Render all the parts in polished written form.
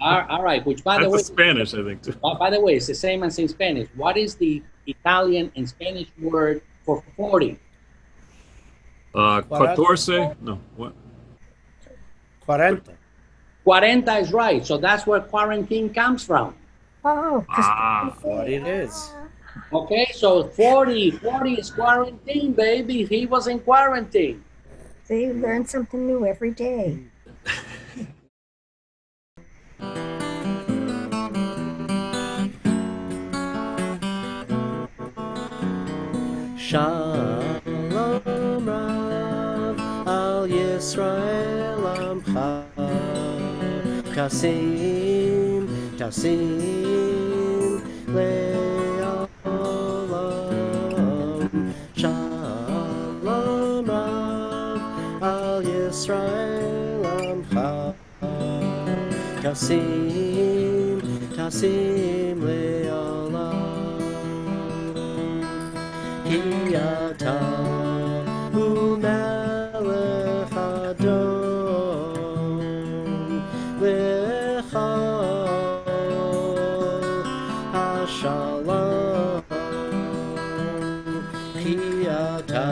All right, which by the That's a way, Spanish, I think, too. by the way, it's the same as in Spanish. What is the Italian and Spanish word for 40? 40. 14? No, what? 40. 40 is right. So that's where quarantine comes from. Oh, because Ah, 40 it is. Okay, so 40 is quarantine, baby. He was in quarantine. see, you learn something new every day. Shalom Rav al Yisrael Amcha Tasim Tasim Le'olam Shalom Rav al Yisrael Amcha Tasim Tasim Le'olam Ki ata hu melech adon lechol hashalom. Ki ata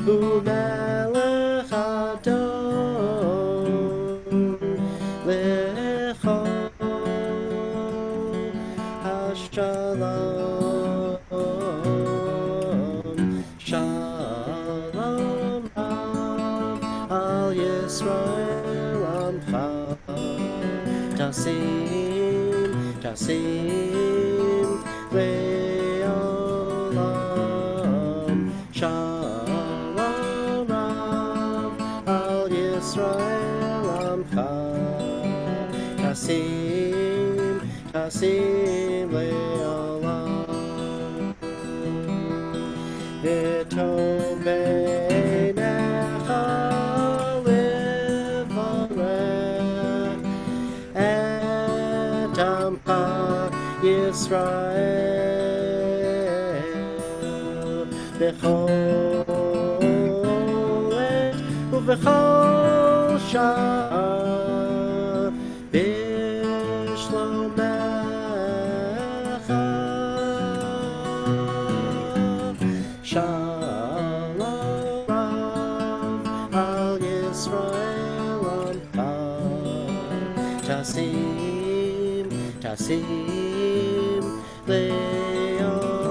hu melech adon lechol hashalom. Shalom Rav al Yisrael Amcha Tasim Tasim Le'olam Shalom Rav al Yisrael Amcha Tasim Tasim Le'olam V'tov beinecha livarech et amcha Yisrael b'chol et ובכל שעה בשלומך Shalom Rav al Yisrael Amcha Tasim Tasim Le'olam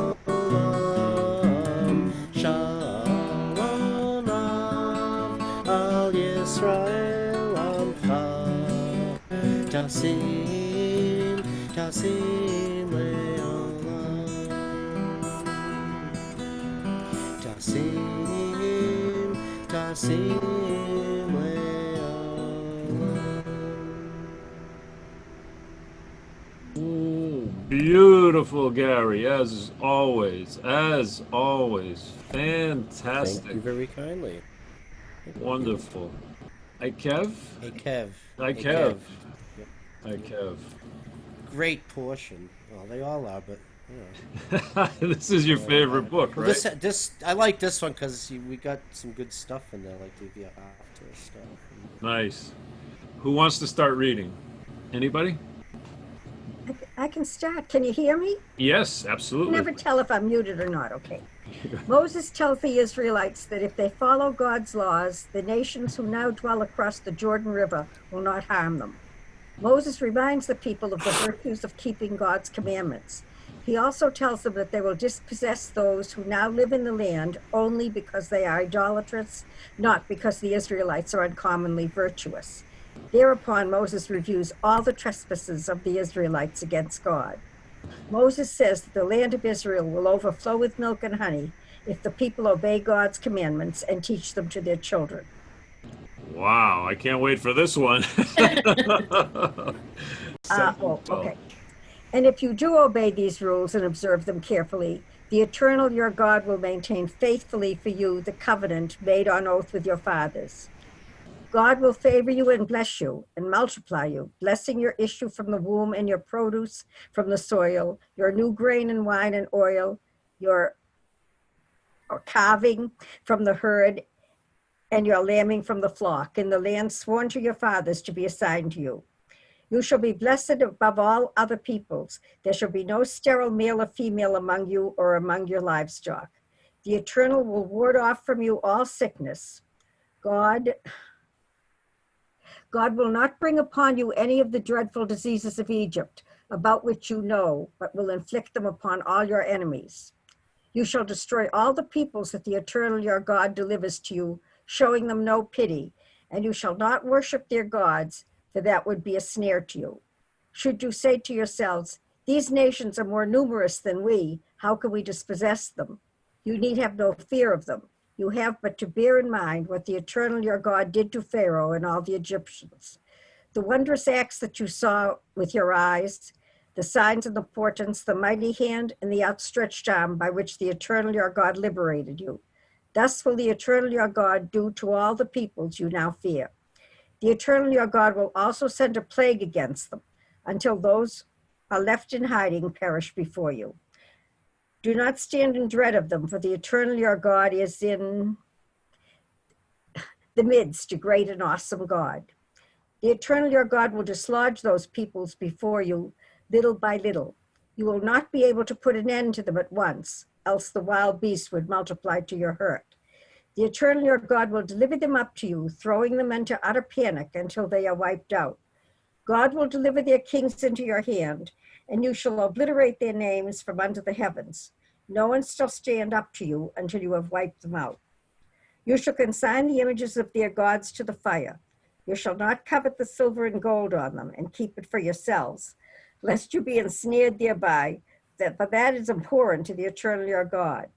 Shalom Rav al Yisrael Amcha Tasim Tasim Le'olam Tasim, Tasim beautiful, Gary, as always. As always. Thank you Fantastic. very kindly. Wonderful. Eikev? Eikev. Eikev. Yep. Eikev. Great portion. Well, they all are, but you know. This is your favorite book, Well, right? this I like this one because we got some good stuff in there, like the after stuff. Nice. Who wants to start reading? Anybody? I can start. Can you hear me? Yes, I absolutely. never tell if I'm muted or not. Okay. Moses tells the Israelites that if they follow God's laws, the nations who now dwell across the Jordan River will not harm them. Moses reminds the people of the virtues of keeping God's commandments. He also tells them that they will dispossess those who now live in the land only because they are idolatrous, not because the Israelites are uncommonly virtuous. Thereupon, Moses reviews all the trespasses of the Israelites against God. Moses says that the land of Israel will overflow with milk and honey if the people obey God's commandments and teach them to their children. Wow, I can't wait for this one. Sounds well. Okay. And if you do obey these rules and observe them carefully, the eternal your God will maintain faithfully for you the covenant made on oath with your fathers. God will favor you and bless you and multiply you, blessing your issue from the womb and your produce from the soil, your new grain and wine and oil, your calving from the herd, and your lambing from the flock, in the land sworn to your fathers to be assigned to you. You shall be blessed above all other peoples. There shall be no sterile male or female among you or among your livestock. The Eternal will ward off from you all sickness. God will not bring upon you any of the dreadful diseases of Egypt, about which you know, but will inflict them upon all your enemies. You shall destroy all the peoples that the Eternal your God delivers to you, showing them no pity, and you shall not worship their gods, for that would be a snare to you. Should you say to yourselves, these nations are more numerous than we, how can we dispossess them? You need have no fear of them. You have but to bear in mind what the Eternal your God did to Pharaoh and all the Egyptians. The wondrous acts that you saw with your eyes, the signs and the portents, the mighty hand and the outstretched arm by which the Eternal your God liberated you. Thus will the Eternal your God do to all the peoples you now fear. The Eternal your God will also send a plague against them, until those are left in hiding perish before you. Do not stand in dread of them, for the Eternal your God is in the midst, a great and awesome God. The Eternal your God will dislodge those peoples before you, little by little. You will not be able to put an end to them at once, else the wild beasts would multiply to your hurt. The Eternal your God will deliver them up to you, throwing them into utter panic until they are wiped out. God will deliver their kings into your hand, and you shall obliterate their names from under the heavens. No one shall stand up to you until you have wiped them out. You shall consign the images of their gods to the fire. You shall not covet the silver and gold on them and keep it for yourselves, lest you be ensnared thereby, for that is abhorrent to the Eternal your God.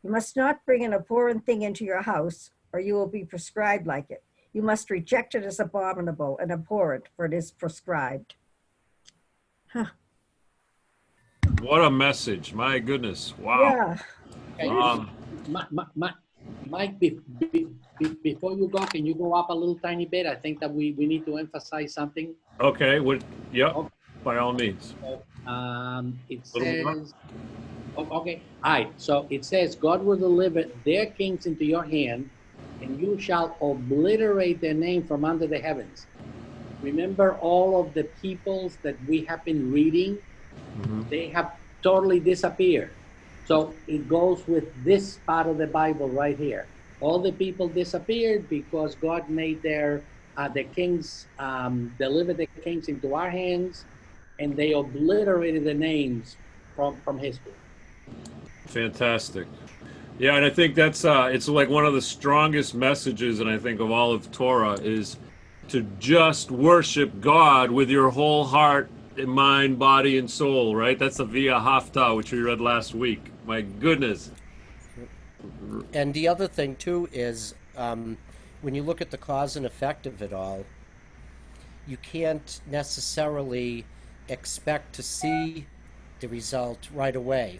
You must not bring an abhorrent thing into your house, or you will be prescribed like it. You must reject it as abominable and abhorrent, for it is prescribed. Huh. What a message. My goodness. Wow. Yeah. Mike, before you go, can you go up a little tiny bit? I think that we need to emphasize something. Okay. Yep. Okay. By all means. It says, okay. All right. So it says, God will deliver their kings into your hand, and you shall obliterate their name from under the heavens. Remember all of the peoples that we have been reading? Mm-hmm. They have totally disappeared. So it goes with this part of the Bible right here. All the people disappeared because God made the kings, delivered the kings into our hands, and they obliterated the names from history. Fantastic. Yeah, and I think that's it's like one of the strongest messages, and I think of all of Torah, is to just worship God with your whole heart, mind, body, and soul, right? That's the Via Hafta, which we read last week. My goodness. And the other thing, too, is when you look at the cause and effect of it all, you can't necessarily expect to see the result right away.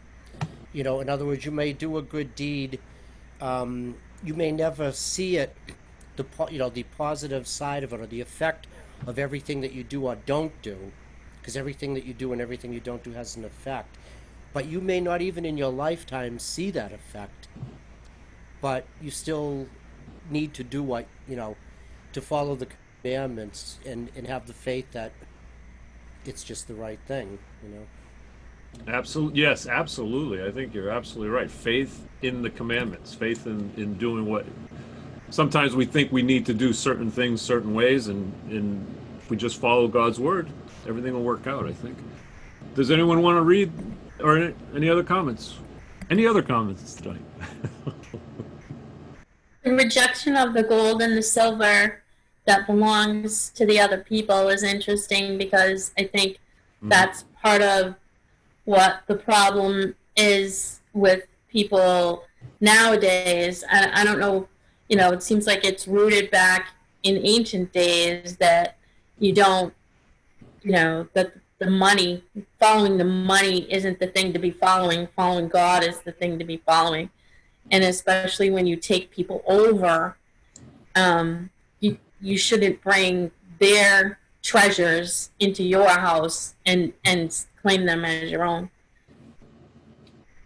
You know, in other words, you may do a good deed. You may never see it, the positive side of it, or the effect of everything that you do or don't do, because everything that you do and everything you don't do has an effect. But you may not even in your lifetime see that effect. But you still need to do what, to follow the commandments and have the faith that it's just the right thing, Absolutely. Yes, absolutely. I think you're absolutely right. Faith in the commandments, faith in doing what sometimes we think we need to do certain things certain ways, and if we just follow God's word, everything will work out, I think. Does anyone want to read or any other comments? Any other comments tonight? The rejection of the gold and the silver that belongs to the other people is interesting, because I think that's part of what the problem is with people nowadays. I don't know, it seems like it's rooted back in ancient days that you don't, that the money, following the money isn't the thing to be following. Following God is the thing to be following. And especially when you take people over, you shouldn't bring their treasures into your house and claim them as your own.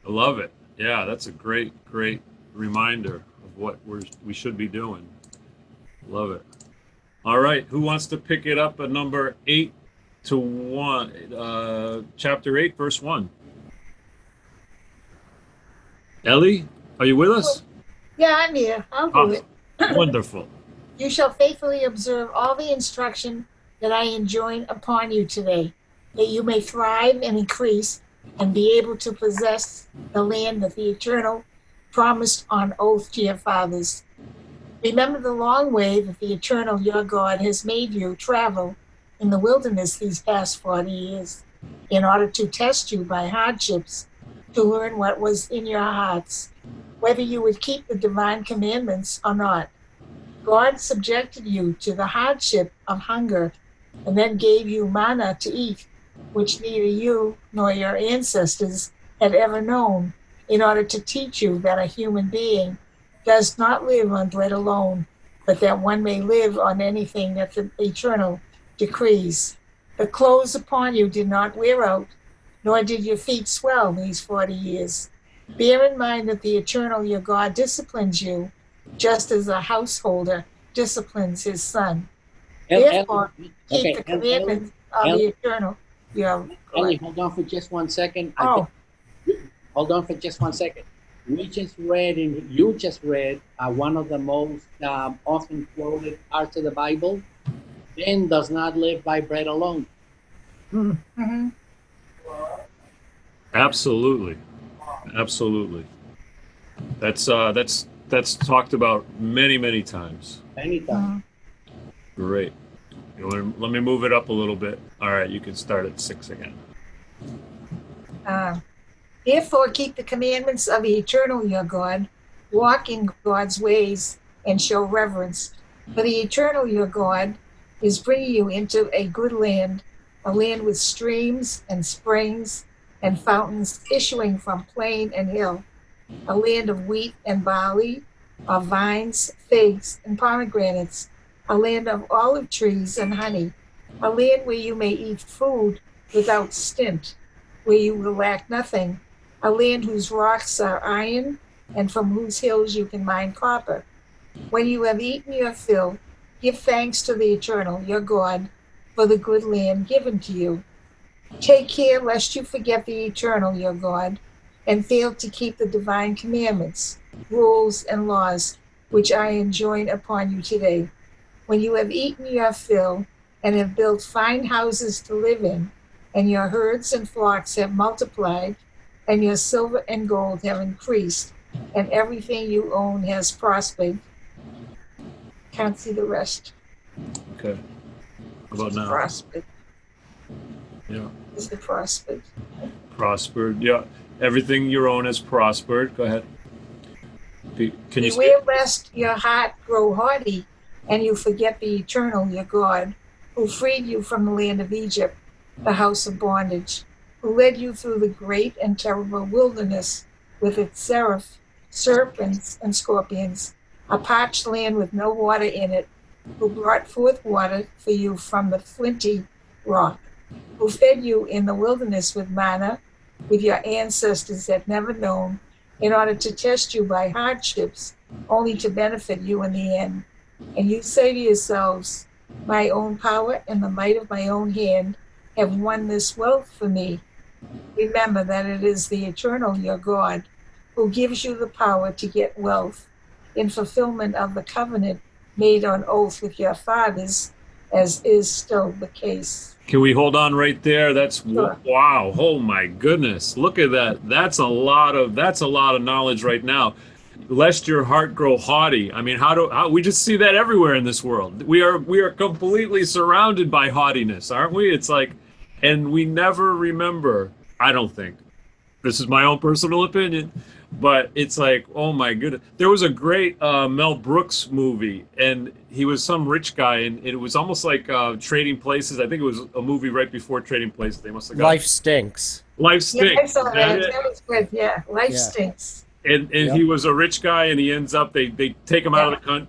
I love it. Yeah, that's a great reminder of what we should be doing. Love it. All right, who wants to pick it up at number 8 to 1, chapter 8, verse 1. Ellie, are you with us? Yeah, I'm here. I'll do it. Wonderful. You shall faithfully observe all the instruction that I enjoin upon you today, that you may thrive and increase and be able to possess the land that the Eternal promised on oath to your fathers. Remember the long way that the Eternal, your God, has made you travel in the wilderness these past 40 years in order to test you by hardships, to learn what was in your hearts, whether you would keep the divine commandments or not. God subjected you to the hardship of hunger and then gave you manna to eat, which neither you nor your ancestors had ever known, in order to teach you that a human being does not live on bread alone, but that one may live on anything that the Eternal decrees. The clothes upon you did not wear out, nor did your feet swell these 40 years. Bear in mind that the Eternal, your God, disciplines you, just as a householder disciplines his son. Therefore, keep the commandments of the Eternal. Ellie, hold on for just 1 second. Hold on for just 1 second. We just read, and you just read, one of the most often quoted parts of the Bible. Man does not live by bread alone. Mm-hmm. Absolutely. That's talked about many times. Many times. Great. Let me move it up a little bit. All right, you can start at 6 again. Therefore, keep the commandments of the Eternal, your God, walk in God's ways, and show reverence. For the Eternal, your God, is bringing you into a good land, a land with streams and springs and fountains issuing from plain and hill, a land of wheat and barley, of vines, figs, and pomegranates, a land of olive trees and honey, a land where you may eat food without stint, where you will lack nothing, a land whose rocks are iron and from whose hills you can mine copper. When you have eaten your fill, give thanks to the Eternal, your God, for the good land given to you. Take care lest you forget the Eternal, your God, and fail to keep the divine commandments, rules, and laws which I enjoin upon you today. When you have eaten your fill and have built fine houses to live in, and your herds and flocks have multiplied, and your silver and gold have increased, and everything you own has prospered. Can't see the rest. Okay. How about now? Prospered. Yeah. Is it prospered? Prospered. Yeah. Everything you own has prospered. Go ahead. Can you Beware lest your heart grow haughty, and you forget the Eternal, your God, who freed you from the land of Egypt, the house of bondage, who led you through the great and terrible wilderness with its serpents and scorpions, a parched land with no water in it, who brought forth water for you from the flinty rock, who fed you in the wilderness with manna, with your ancestors had never known, in order to test you by hardships, only to benefit you in the end. And you say to yourselves, my own power and the might of my own hand have won this wealth for me. Remember that it is the Eternal, your God, who gives you the power to get wealth in fulfillment of the covenant made on oath with your fathers, as is still the case. Can we hold on right there? That's Sure. wow. Oh my goodness. Look at that. That's a lot of knowledge right now. Lest your heart grow haughty. I mean, how we just see that everywhere in this world. We are completely surrounded by haughtiness, aren't we? It's like, and we never remember, I don't think. This is my own personal opinion, but it's like, oh my goodness. There was a great Mel Brooks movie, and he was some rich guy, and it was almost like Trading Places. I think it was a movie right before Trading Places. They must have got Life Stinks. Life Stinks. Yeah, I saw that. Is That was good. Yeah, life Yeah. stinks. And Yep. he was a rich guy, and he ends up they take him out of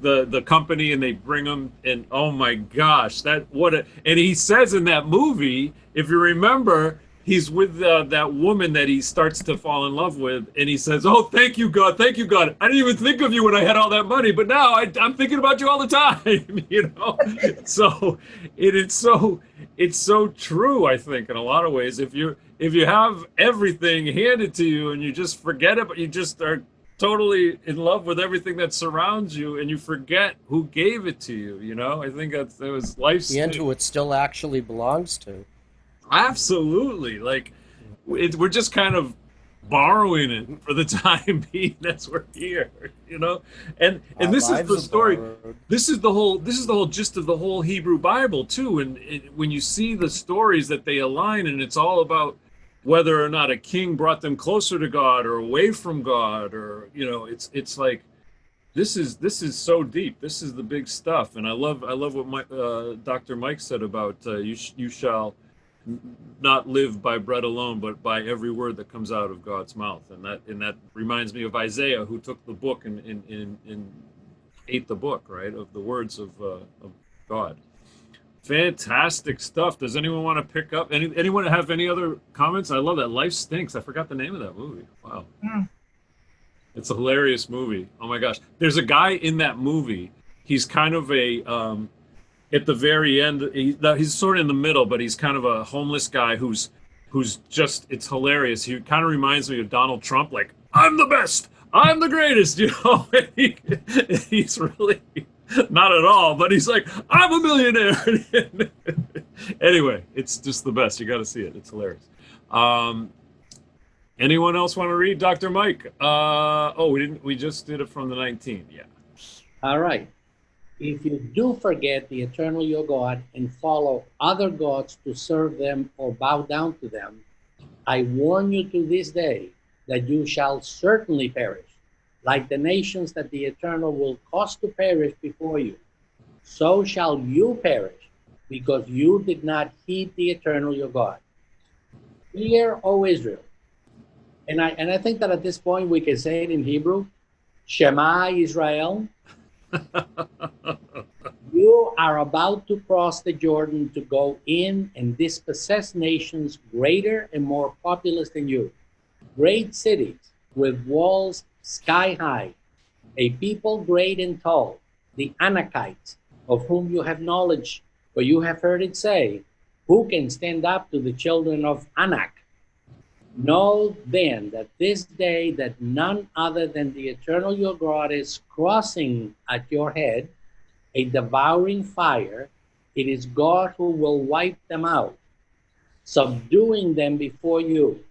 the company, and they bring him, and oh my gosh, and he says in that movie, if you remember, he's with that woman that he starts to fall in love with, and he says, "Oh, thank you, God, thank you, God. I didn't even think of you when I had all that money, but now I'm thinking about you all the time." You know, so it's so true. I think in a lot of ways, if you have everything handed to you and you just forget it, but you just are totally in love with everything that surrounds you, and you forget who gave it to you. You know, I think that was life's And who it still actually belongs to. absolutely like we're just kind of borrowing it for the time being as we're here, you know. And Our this is lives the are story. borrowed. This is the whole gist of the whole Hebrew Bible too. And when you see the stories that they align, and it's all about whether or not a king brought them closer to God or away from God, or you know, it's like this is so deep. This is the big stuff. And I love what Dr. Mike said about you shall not live by bread alone, but by every word that comes out of God's mouth. And that reminds me of Isaiah, who took the book and ate the book, right, of the words of God. Fantastic stuff. Does anyone want to pick up? Anyone have any other comments? I love that. Life Stinks. I forgot the name of that movie. Wow. It's a hilarious movie. Oh my gosh. There's a guy in that movie. He's kind of a at the very end, he's sort of in the middle, but he's kind of a homeless guy who's just, it's hilarious. He kind of reminds me of Donald Trump, like, I'm the best, I'm the greatest, you know. He's really not at all, but he's like, I'm a millionaire. Anyway, it's just the best. You got to see it. It's hilarious. Anyone else want to read? Dr. Mike? We just did it from the 19th. Yeah. All right. If you do forget the eternal your God and follow other gods to serve them or bow down to them, I warn you to this day that you shall certainly perish, like the nations that the eternal will cause to perish before you. So shall you perish, because you did not heed the eternal your God. Hear, O Israel. And I think that at this point we can say it in Hebrew, Shema Israel. You are about to cross the Jordan to go in and dispossess nations greater and more populous than you. Great cities with walls sky high, a people great and tall, the Anakites, of whom you have knowledge, for you have heard it say, who can stand up to the children of Anak? Know then that this day that none other than the eternal your God is crossing at your head, a devouring fire. It is God who will wipe them out, subduing them before you,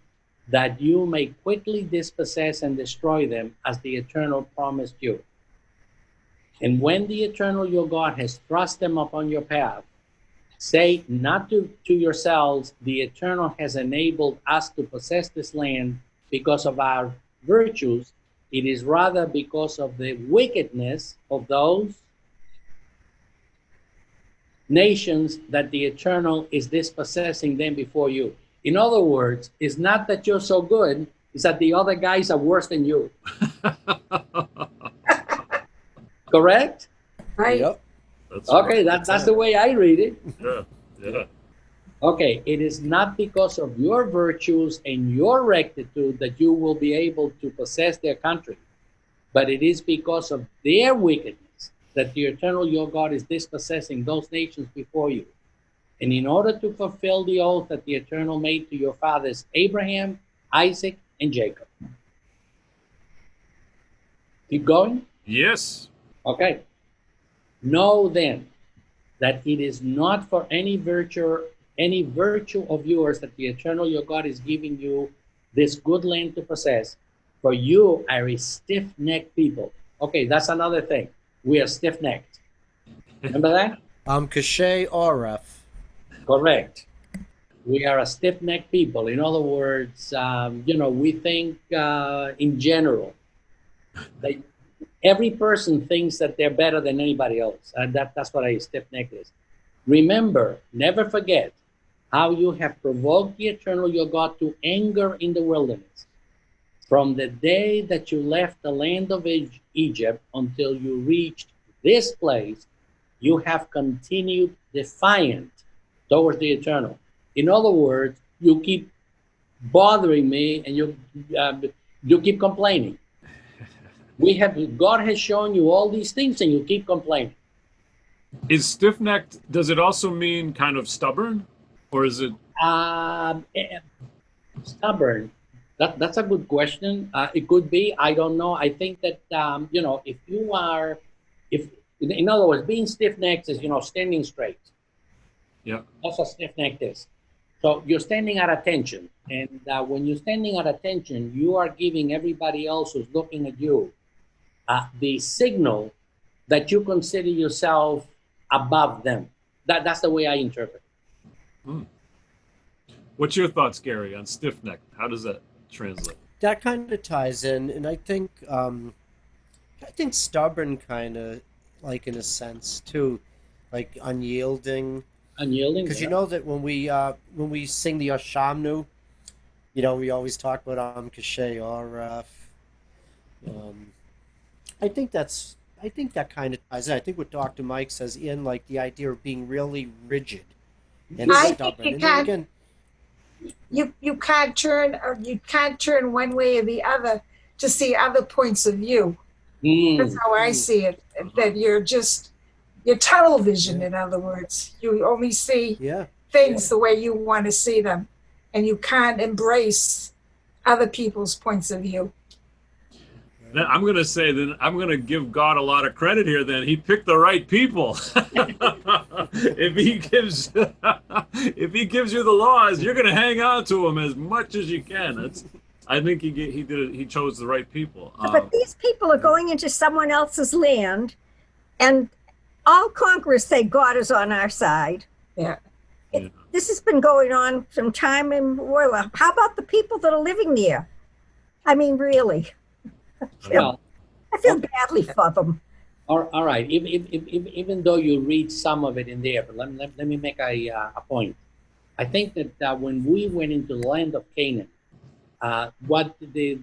that you may quickly dispossess and destroy them as the eternal promised you. And when the eternal your God has thrust them upon your path, say not to yourselves, the eternal has enabled us to possess this land because of our virtues. It is rather because of the wickedness of those nations that the eternal is dispossessing them before you. In other words, it's not that you're so good, it's that the other guys are worse than you. Correct? Right? Yep. Okay, that's the way I read it. Yeah. Okay, it is not because of your virtues and your rectitude that you will be able to possess their country, but it is because of their wickedness that the eternal your God is dispossessing those nations before you. And in order to fulfill the oath that the eternal made to your fathers, Abraham, Isaac, and Jacob. Keep going? Yes. Okay. Know then that it is not for any virtue of yours that the eternal your God is giving you this good land to possess, for you are a stiff-necked people. Okay, that's another thing. We are stiff-necked. Remember that? Kashay Oref. Correct. We are a stiff-necked people. In other words, we think in general that every person thinks that they're better than anybody else. That's what a stiff-necked is. Remember, never forget how you have provoked the eternal your God to anger in the wilderness. From the day that you left the land of Egypt until you reached this place, you have continued defiant towards the eternal. In other words, you keep bothering me, and you keep complaining. God has shown you all these things, and you keep complaining. Is stiff-necked, does it also mean kind of stubborn, or is it? Stubborn. That's a good question. It could be. I don't know. I think that if you are, in other words, being stiff-necked is standing straight. Yeah. That's what stiff-necked is. So you're standing at attention, and when you're standing at attention, you are giving everybody else who's looking at you the signal that you consider yourself above them. That's the way I interpret it. Mm. What's your thoughts, Gary, on stiff-necked? How does that translate? That kind of ties in, and I think stubborn kind of, like, in a sense too, like unyielding. Unyielding, because you know that when we sing the Oshamnu, we always talk about Kashay or I think that kind of ties in. I think what Dr. Mike says in, like, the idea of being really rigid and stubborn. Think you can't turn one way or the other to see other points of view. That's how I see it. That you're tunnel vision, in other words. You only see things the way you want to see them, and you can't embrace other people's points of view. Then I'm going to say that I'm going to give God a lot of credit here. Then He picked the right people. If He gives you the laws, you're going to hang on to them as much as you can. I think He chose the right people. But these people are going into someone else's land, and all conquerors say God is on our side. Yeah. This has been going on from time immemorial. How about the people that are living there? I mean, really. I feel badly for them. All right. Even though you read some of it in there, but let me make a point. I think that when we went into the land of Canaan, what the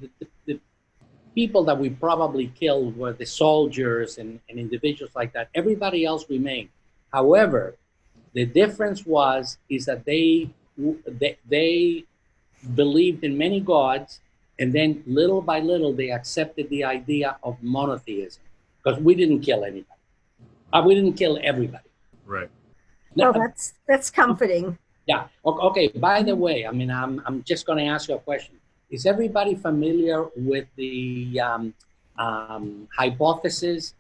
people that we probably killed were the soldiers and individuals like that. Everybody else remained. However, the difference is that they believed in many gods, and then little by little they accepted the idea of monotheism, because we didn't kill anybody. We didn't kill everybody. Right. No, that's comforting. Yeah. Okay. By the way, I mean, I'm just going to ask you a question. Is everybody familiar with the hypothesis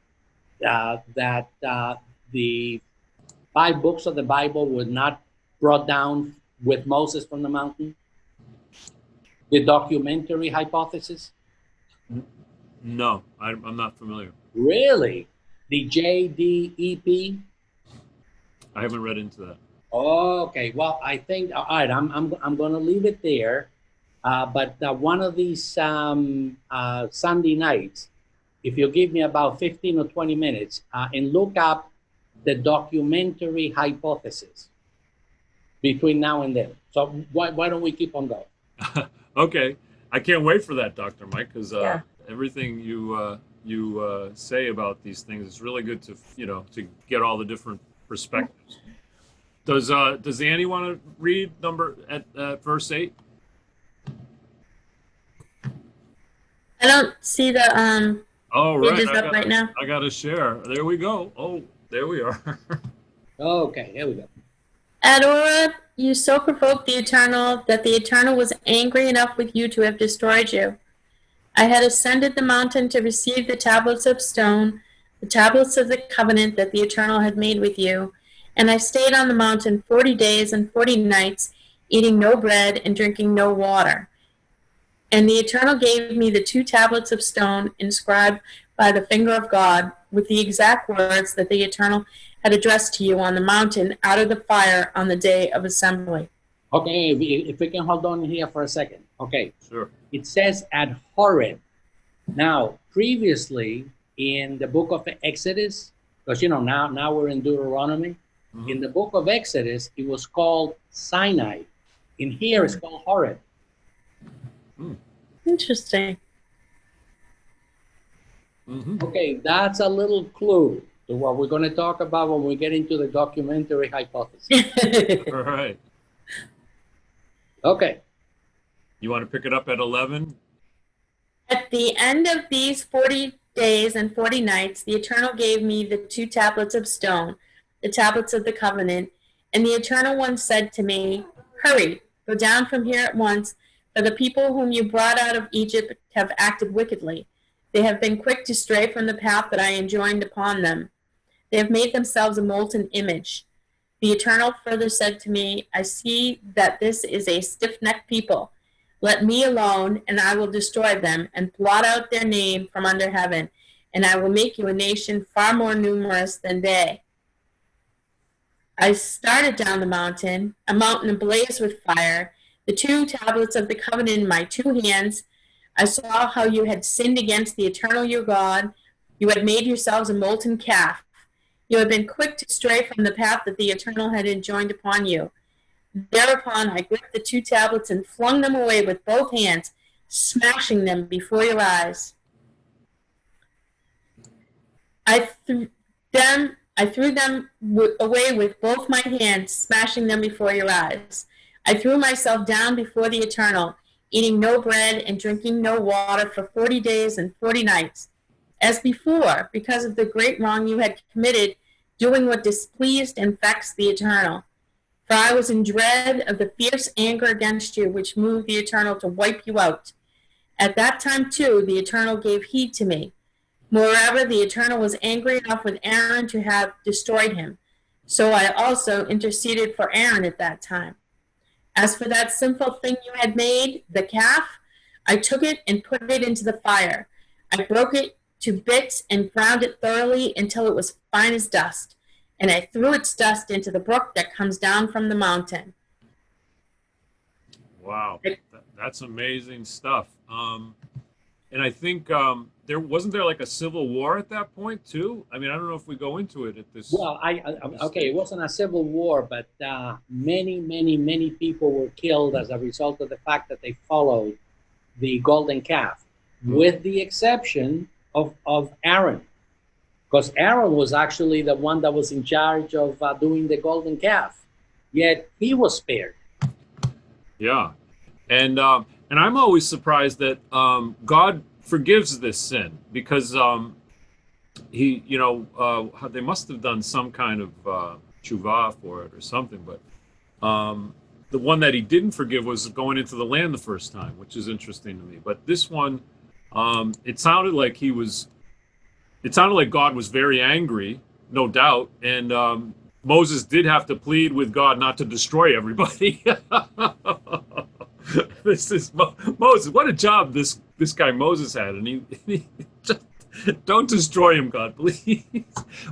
that the 5 books of the Bible were not brought down with Moses from the mountain? The documentary hypothesis? No, I'm not familiar. Really? The JDEP? I haven't read into that. Okay. Well, I think, all right, I'm going to leave it there. But one of these Sunday nights, if you give me about 15 or 20 minutes and look up the documentary hypothesis between now and then. So why don't we keep on going? Okay. I can't wait for that, Dr. Mike, because everything you say about these things is really good to get all the different perspectives. Does Annie want to read at verse 8? I don't see the pages up right now. I got to share. There we go. Oh, there we are. Okay, here we go. At Oreb, you so provoked the Eternal that the Eternal was angry enough with you to have destroyed you. I had ascended the mountain to receive the tablets of stone, the tablets of the covenant that the Eternal had made with you, and I stayed on the mountain 40 days and 40 nights, eating no bread and drinking no water. And the Eternal gave me the 2 tablets of stone inscribed by the finger of God with the exact words that the Eternal had addressed to you on the mountain out of the fire on the day of assembly. Okay, if we can hold on here for a second. Okay. Sure. It says at Horeb. Now, previously in the book of Exodus, because now we're in Deuteronomy. Mm-hmm. In the book of Exodus, it was called Sinai. In here, it's called Horeb. Interesting. Mm-hmm. Okay, that's a little clue to what we're going to talk about when we get into the documentary hypothesis. All right. Okay. You want to pick it up at 11? At the end of these 40 days and 40 nights, the Eternal gave me the 2 tablets of stone, the tablets of the covenant, and the Eternal One said to me, "Hurry, go down from here at once, for the people whom you brought out of Egypt have acted wickedly. They have been quick to stray from the path that I enjoined upon them. They have made themselves a molten image." The Eternal further said to me, "I see that this is a stiff-necked people. Let me alone, and I will destroy them, and blot out their name from under heaven, and I will make you a nation far more numerous than they." I started down the mountain, a mountain ablaze with fire, the 2 tablets of the covenant in my 2 hands. I saw how you had sinned against the Eternal your God. You had made yourselves a molten calf. You had been quick to stray from the path that the Eternal had enjoined upon you. Thereupon I gripped the 2 tablets and flung them away with both hands, smashing them before your eyes. I threw them away with both my hands, smashing them before your eyes. I threw myself down before the Eternal, eating no bread and drinking no water for 40 days and 40 nights. As before, because of the great wrong you had committed, doing what displeased and vexed the Eternal. For I was in dread of the fierce anger against you, which moved the Eternal to wipe you out. At that time, too, the Eternal gave heed to me. Moreover, the Eternal was angry enough with Aaron to have destroyed him. So I also interceded for Aaron at that time. As for that sinful thing you had made, the calf, I took it and put it into the fire. I broke it to bits and ground it thoroughly until it was fine as dust. And I threw its dust into the brook that comes down from the mountain. Wow, that's amazing stuff. And I think there wasn't there like a civil war at that point too. I mean, I don't know if we go into it at this. Well, okay, it wasn't a civil war, but many people were killed as a result of the fact that they followed the golden calf, with the exception of Aaron. Because Aaron was actually the one that was in charge of doing the golden calf, yet he was spared. Yeah, and I'm always surprised that God forgives this sin, because he, they must have done some kind of tshuva for it or something. But the one that he didn't forgive was going into the land the first time, which is interesting to me. But this one, it sounded like God was very angry, no doubt, and Moses did have to plead with God not to destroy everybody. This is Moses. What a job this guy Moses had, and he just, don't destroy him, God, please.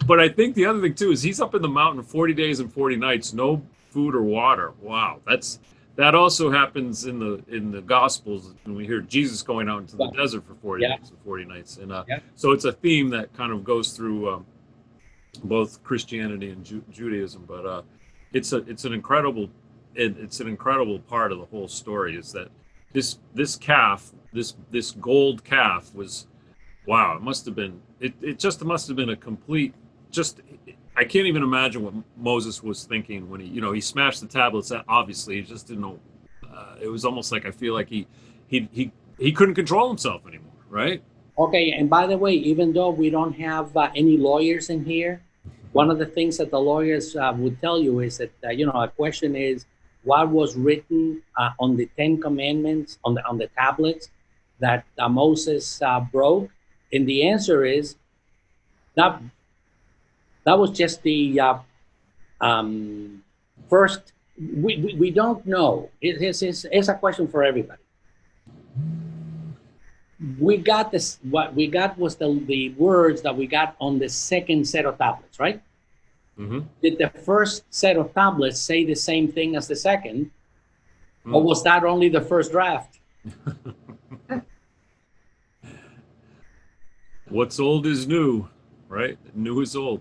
But I think the other thing too is he's up in the mountain 40 days and 40 nights, no food or water. Wow, that also happens in the Gospels when we hear Jesus going out into the desert for 40 days and 40 nights, and so it's a theme that kind of goes through both Christianity and Judaism. But it's an incredible part of the whole story, is that this calf, this gold calf, was, wow, it must have been a complete, I can't even imagine what Moses was thinking when he smashed the tablets. Obviously, he just didn't know. It was almost like, I feel like he couldn't control himself anymore, right? Okay, and by the way, even though we don't have any lawyers in here, one of the things that the lawyers would tell you is that a question is, what was written on the 10 Commandments on the tablets that Moses broke, and the answer is that was just the first. We don't know. It's a question for everybody. We got this. What we got was the words that we got on the second set of tablets, right? Mm-hmm. Did the first set of tablets say the same thing as the second, or was that only the first draft? What's old is new, right? New is old.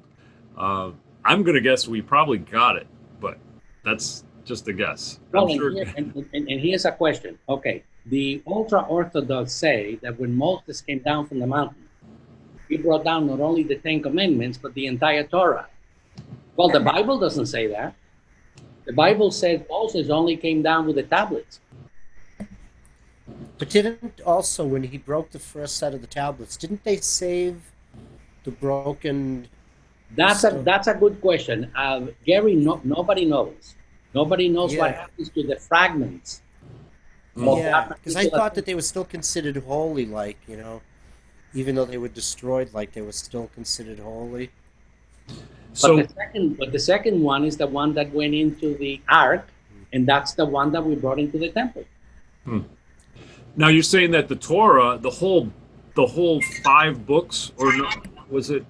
I'm going to guess we probably got it, but that's just a guess. Well, and here's a question. Okay, the ultra-Orthodox say that when Moses came down from the mountain, he brought down not only the 10 Commandments, but the entire Torah. Well, the Bible doesn't say that. The Bible said Moses only came down with the tablets. But didn't also, when he broke the first set of the tablets, didn't they save the broken? That's a good question. Gary, nobody knows. Nobody knows what Yeah. happens to the fragments. Yeah, because I thought that they were still considered holy, like, even though they were destroyed, like they were still considered holy. So But the second one is the one that went into the ark, and that's the one that we brought into the temple. now you're saying that the Torah, the whole 5 books, or no, was it?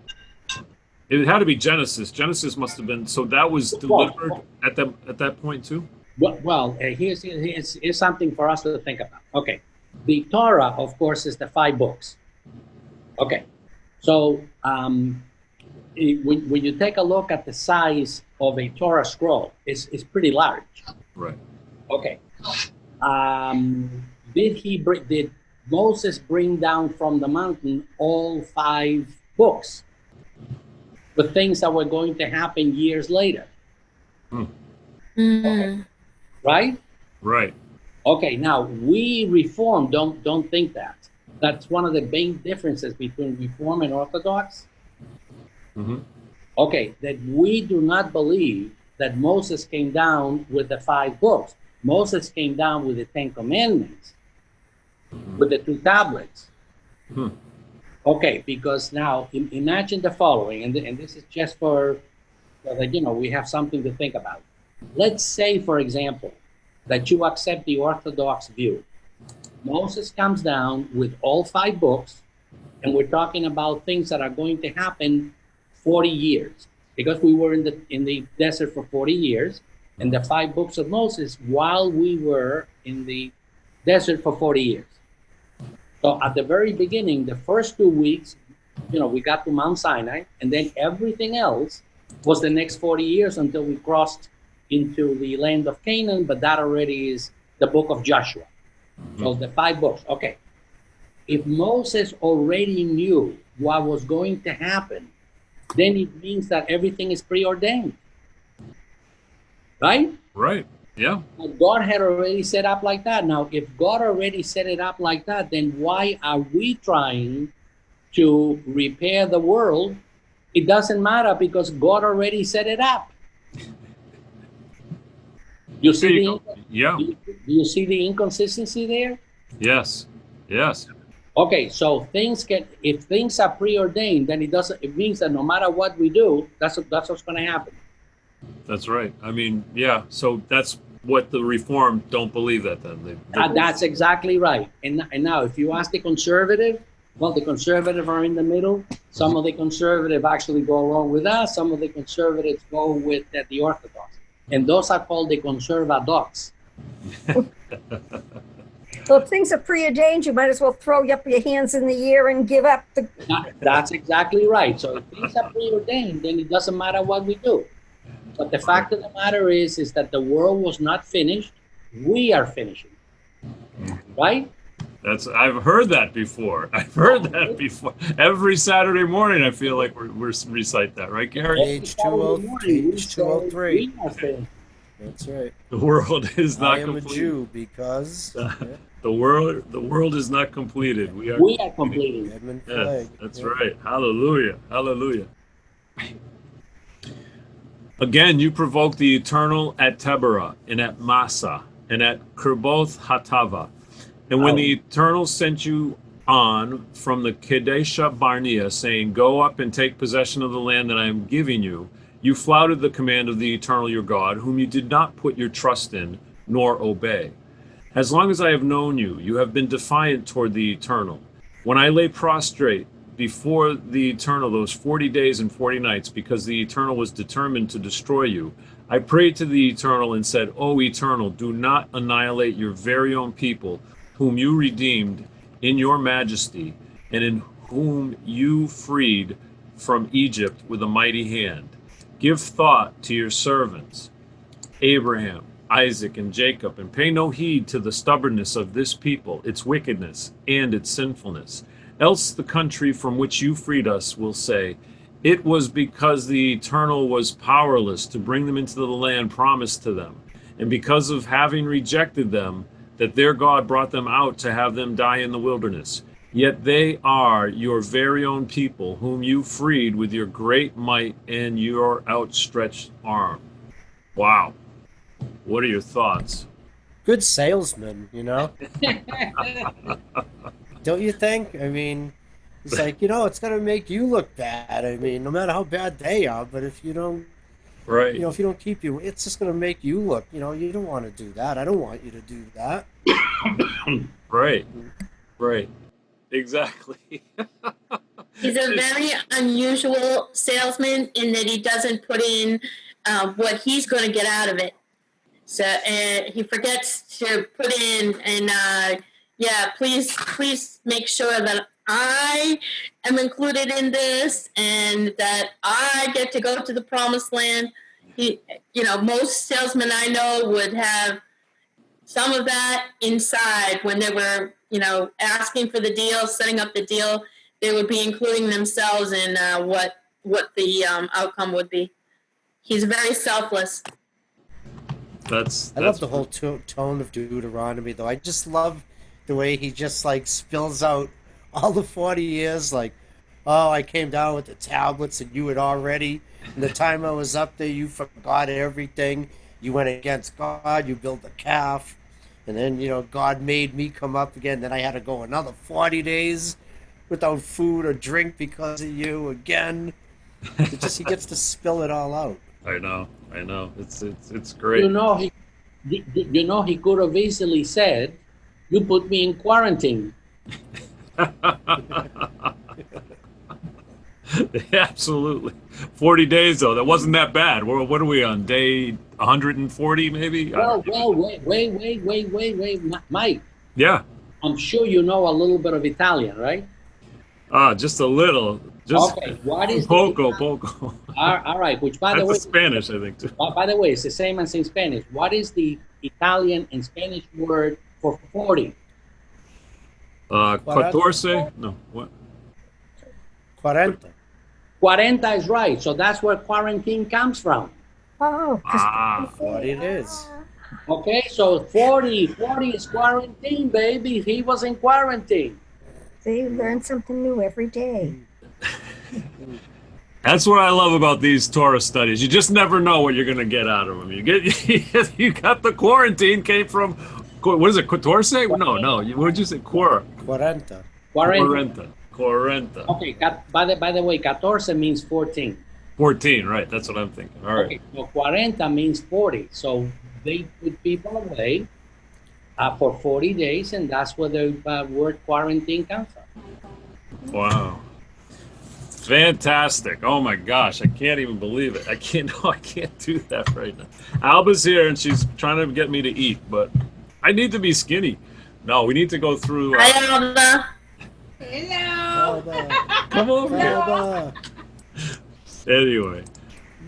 It had to be Genesis. Genesis must have been. So that was delivered at that point too. Well, here's something for us to think about. Okay, the Torah, of course, is the 5 books. Okay, so when you take a look at the size of a Torah scroll, it's pretty large. Right. Okay. Did Moses bring down from the mountain all 5 books? The things that were going to happen years later. Okay. Right? Right. Okay, now we Reform don't think that. That's one of the main differences between Reform and Orthodox. Okay, that we do not believe that Moses came down with the 5 books. Moses came down with the 10 Commandments, with the 2 tablets. Okay, because now imagine the following, and this is just for that, we have something to think about. Let's say, for example, that you accept the Orthodox view. Moses comes down with all 5 books, and we're talking about things that are going to happen 40 years, because we were in the desert for 40 years, and the 5 books of Moses while we were in the desert for 40 years. So at the very beginning, the first 2 weeks, we got to Mount Sinai, and then everything else was the next 40 years until we crossed into the land of Canaan, but that already is the book of Joshua. So the 5 books. Okay. If Moses already knew what was going to happen, then it means that everything is preordained. Right? Right. Yeah. God had already set up like that. Now, if God already set it up like that, then why are we trying to repair the world? It doesn't matter because God already set it up. You see Do you see the inconsistency there? Yes. Yes. Okay, so if things are preordained, then it means that no matter what we do, that's what's going to happen. That's right. I mean, yeah. So that's what the Reformed don't believe that then. That's exactly right. And now, if you ask the conservative, well, the conservative are in the middle. Some of the conservative actually go along with us. Some of the conservatives go with the Orthodox. And those are called the conservadox. Well, if things are preordained, you might as well throw up your hands in the air and give up the. That's exactly right. So if things are preordained, then it doesn't matter what we do. But the fact of the matter is that the world was not finished. We are finishing. Right? I've heard that before. Every Saturday morning, I feel like we recite that, right, Gary? Page 203. That's right. The world is not I am complete. a Jew because the world is not completed. We are completing. Edmund Yes, Flag. that's right. Hallelujah. Hallelujah. Again, you provoked the Eternal at Teberah and at Massa and at Kerboth Hatava. And when the Eternal sent you on from the Kadesha Barnea, saying, "Go up and take possession of the land that I am giving you," you flouted the command of the Eternal your God, whom you did not put your trust in, nor obey. As long as I have known you, you have been defiant toward the Eternal. When I lay prostrate before the Eternal those 40 days and 40 nights, because the Eternal was determined to destroy you, I prayed to the Eternal and said, "O Eternal, do not annihilate your very own people, whom you redeemed in your majesty, and in whom you freed from Egypt with a mighty hand. Give thought to your servants, Abraham, Isaac, and Jacob, and pay no heed to the stubbornness of this people, its wickedness, and its sinfulness. Else the country from which you freed us will say, it was because the Eternal was powerless to bring them into the land promised to them, and because of having rejected them, that their God brought them out to have them die in the wilderness. Yet they are your very own people, whom you freed with your great might and your outstretched arm. Wow. What are your thoughts? Good salesman, you know? Don't you think? I mean, it's like, it's going to make you look bad. I mean, no matter how bad they are, but if you don't, Right. if you don't keep you, it's just going to make you look, you don't want to do that. I don't want you to do that. Right. Right. Exactly. He's a very unusual salesman in that he doesn't put in what he's going to get out of it. So he forgets to put in and please make sure that I am included in this and that I get to go to the promised land. Most salesmen I know would have some of that inside when they were, asking for the deal, setting up the deal. They would be including themselves in what the outcome would be. He's very selfless. I love the whole tone of Deuteronomy, though. I just love the way he just spills out all the 40 years, I came down with the tablets and you had already, and the time I was up there, you forgot everything. You went against God, you built a calf, and then, God made me come up again. Then I had to go another 40 days without food or drink because of you again. He gets to spill it all out. I know. It's great. He could have easily said, "You put me in quarantine." Absolutely. 40 days though. That wasn't that bad. What are we on? Day 140 maybe? Well, wait, Mike. Yeah. I'm sure you know a little bit of Italian, right? Just a little. Just okay. What is poco? All right. Which, by the way, Spanish, I think too. By the way, it's the same as in Spanish. What is the Italian and Spanish word for 40? 14? No. What? 40. 40 is right. So that's where quarantine comes from. Oh, 40 it is. Okay, so 40 is quarantine, baby. He was in quarantine. So you learn something new every day. That's what I love about these Torah studies. You just never know what you're going to get out of them. You got the quarantine came from, what is it, 14? No. What did you say? 40. 40. Okay, by the way, 14 means 14. 14, right. That's what I'm thinking. All right. Okay, so 40 means 40. So they put people away for 40 days, and that's where the word quarantine comes from. Wow. Fantastic. Oh my gosh, I can't even believe it. I can't do that right now. Alba's here and she's trying to get me to eat, but I need to be skinny. No, we need to go through Hi, Alba. Hello. come over here.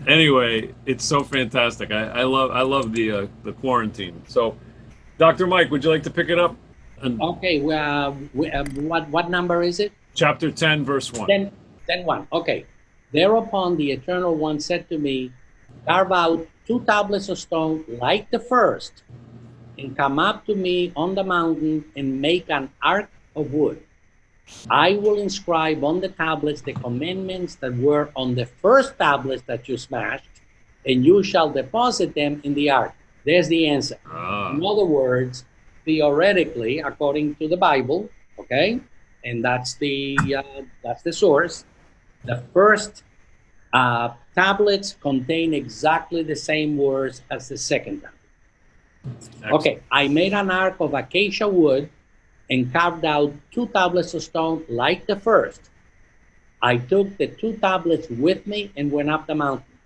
Anyway, it's so fantastic. I love the quarantine. So, Dr. Mike, would you like to pick it up? Okay, what number is it? Chapter 10, verse 1. 10:1. Okay. Thereupon the Eternal One said to me, carve out 2 tablets of stone like the first, and come up to me on the mountain and make an ark of wood. I will inscribe on the tablets the commandments that were on the first tablets that you smashed, and you shall deposit them in the ark. There's the answer. In other words, theoretically, according to the Bible, okay, and that's the source. The first tablets contain exactly the same words as the second tablet. Okay, I made an ark of acacia wood and carved out 2 tablets of stone like the first. I took the 2 tablets with me and went up the mountain.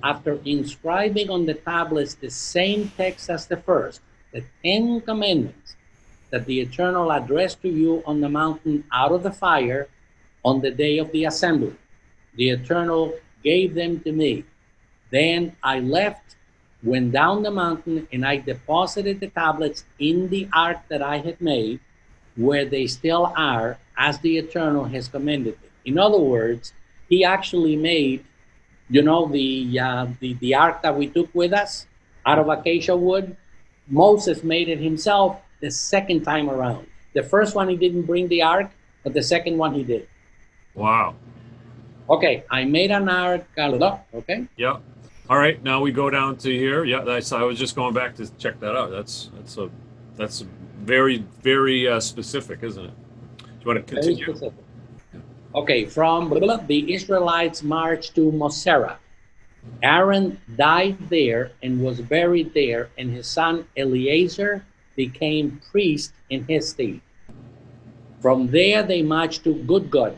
After inscribing on the tablets the same text as the first, the 10 commandments that the Eternal addressed to you on the mountain out of the fire, on the day of the assembly, the Eternal gave them to me. Then I left, went down the mountain, and I deposited the tablets in the ark that I had made, where they still are, as the Eternal has commanded me. In other words, he actually made, the ark that we took with us out of acacia wood. Moses made it himself, the second time around. The first one he didn't bring the ark, but the second one he did. Wow. Okay, I made an ark. Okay. Yeah. All right. Now we go down to here. Yeah. I was just going back to check that out. That's very, very specific, isn't it? Do you want to Very continue? specific. Okay, from the Israelites marched to Mosera. Aaron died there and was buried there, and his son Eleazar became priest in his stead. From there they marched to Gudgod,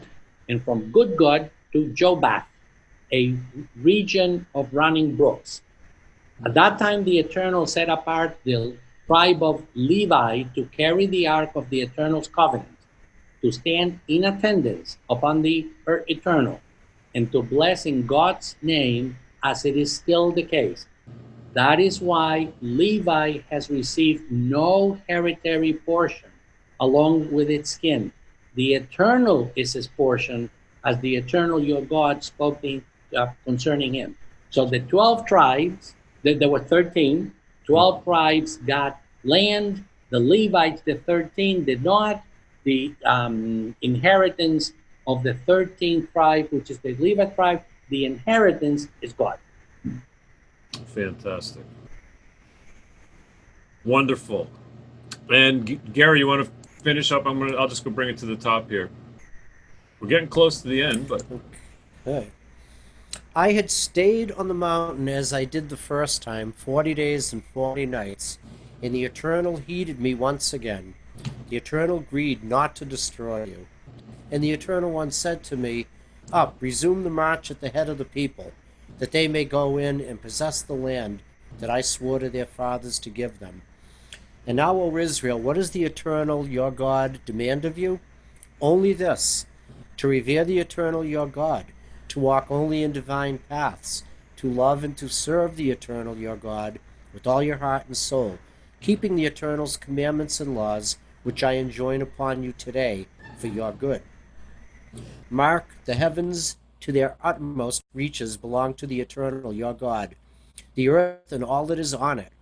and from Gudgod to Jobath, a region of running brooks. At that time the Eternal set apart the tribe of Levi to carry the ark of the Eternal's covenant, to stand in attendance upon the Eternal, and to bless in God's name, as it is still the case. That is why Levi has received no hereditary portion along with its skin. The Eternal is his portion, as the Eternal your God spoke concerning him. So the 12 tribes, there were 13, 12 tribes got land. The Levites, the 13, did not. The inheritance of the 13th tribe, which is the Levite tribe, the inheritance is God. Fantastic. Wonderful. And Gary, you want to finish up? I'll just go bring it to the top here. We're getting close to the end, but Okay. I had stayed on the mountain as I did the first time, 40 days and 40 nights, and the Eternal heeded me once again. The Eternal agreed not to destroy you. And the Eternal One said to me, Up, resume the march at the head of the people, that they may go in and possess the land that I swore to their fathers to give them. And now, O Israel, what does the Eternal your God demand of you? Only this, to revere the Eternal your God, to walk only in divine paths, to love and to serve the Eternal your God with all your heart and soul, keeping the Eternal's commandments and laws, which I enjoin upon you today for your good. Mark, the heavens to their utmost reaches belong to the Eternal your God, the earth and all that is on it.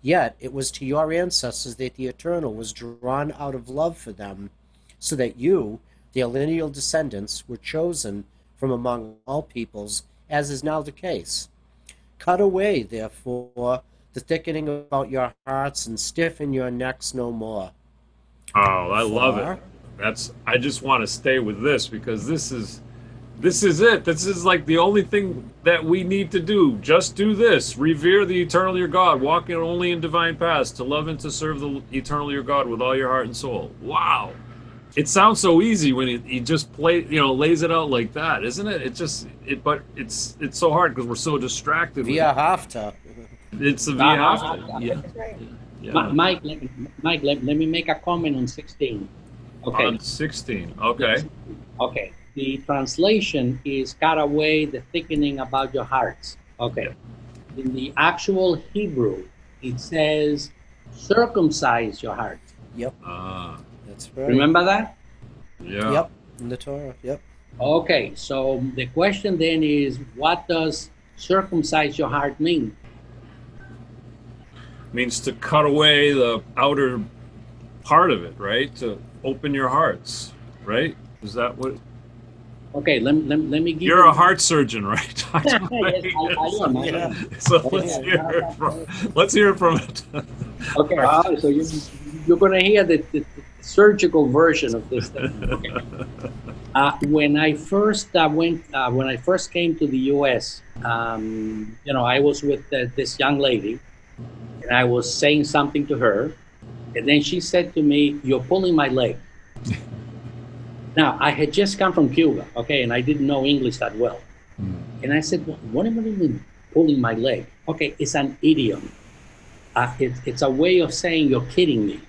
Yet it was to your ancestors that the Eternal was drawn out of love for them, so that you, their lineal descendants, were chosen from among all peoples, as is now the case. Cut away, therefore, the thickening about your hearts, and stiffen your necks no more. oh, I love it. I just want to stay with this, because this is it. This is like the only thing that we need to do. Just do this. Revere the Eternal your God, walking only in divine paths, to love and to serve the Eternal your God with all your heart and soul. Wow. It sounds so easy when he just lays it out like that, isn't it? But it's so hard because we're so distracted. Via Hafta. It's a via Hafta. Yeah. That's right. Yeah. Mike, let me make a comment on 16. Okay. On 16. Okay. Okay. The translation is cut away the thickening about your hearts. Okay. In the actual Hebrew, it says circumcise your heart. Yep, Ah. that's right. Remember that? Yeah. Yep, in the Torah, yep. Okay. So the question then is, what does circumcise your heart mean? Means to cut away the outer part of it, right? To open your hearts, right? Is that what? Okay, let me give You're a heart surgeon, right? Yes, I am. Yeah. So let's hear it from it. Okay, so you're going to hear the surgical version of this thing. Okay. When I first when I first came to the U.S., I was with this young lady, and I was saying something to her, and then she said to me, "You're pulling my leg." Now, I had just come from Cuba, okay, and I didn't know English that well. And I said, what do you mean pulling my leg? Okay, it's an idiom. It's a way of saying you're kidding me.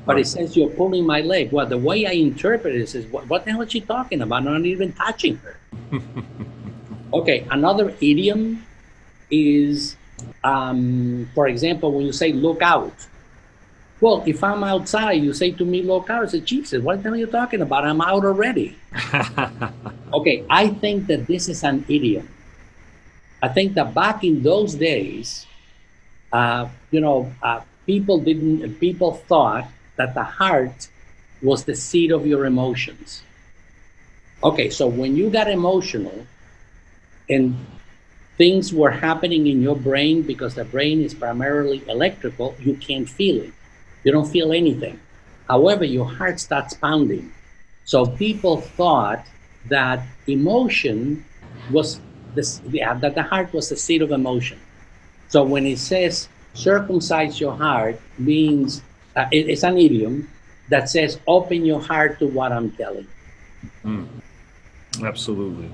But it says you're pulling my leg. Well, the way I interpret it is, what the hell is she talking about? I'm not even touching her. Okay, another idiom is, for example, when you say look out. Well, if I'm outside, you say to me, look out. I say, Jesus, what the hell are you talking about? I'm out already. Okay, I think that this is an idiom. I think that back in those days, people thought that the heart was the seat of your emotions. Okay, so when you got emotional and things were happening in your brain, because the brain is primarily electrical, you can't feel it. You don't feel anything. However, your heart starts pounding. So people thought that emotion was that the heart was the seat of emotion. So when it says circumcise your heart, means it's an idiom that says open your heart to what I'm telling. Absolutely.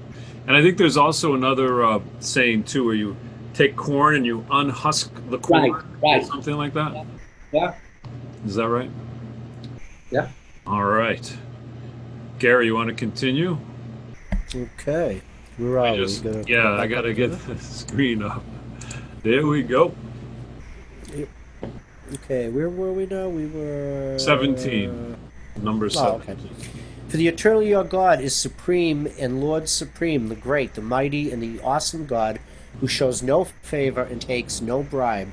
And I think there's also another saying too, where you take corn and you unhusk the corn, right. something like that. Yeah. Is that right? Yeah. All right. Gary, you want to continue? Okay. Where are we? I gotta get the screen up. There we go. Okay, where were we now? We were 17. Number 7. Okay. For the eternal your God is supreme and Lord supreme, the great, the mighty, and the awesome God, who shows no favor and takes no bribe,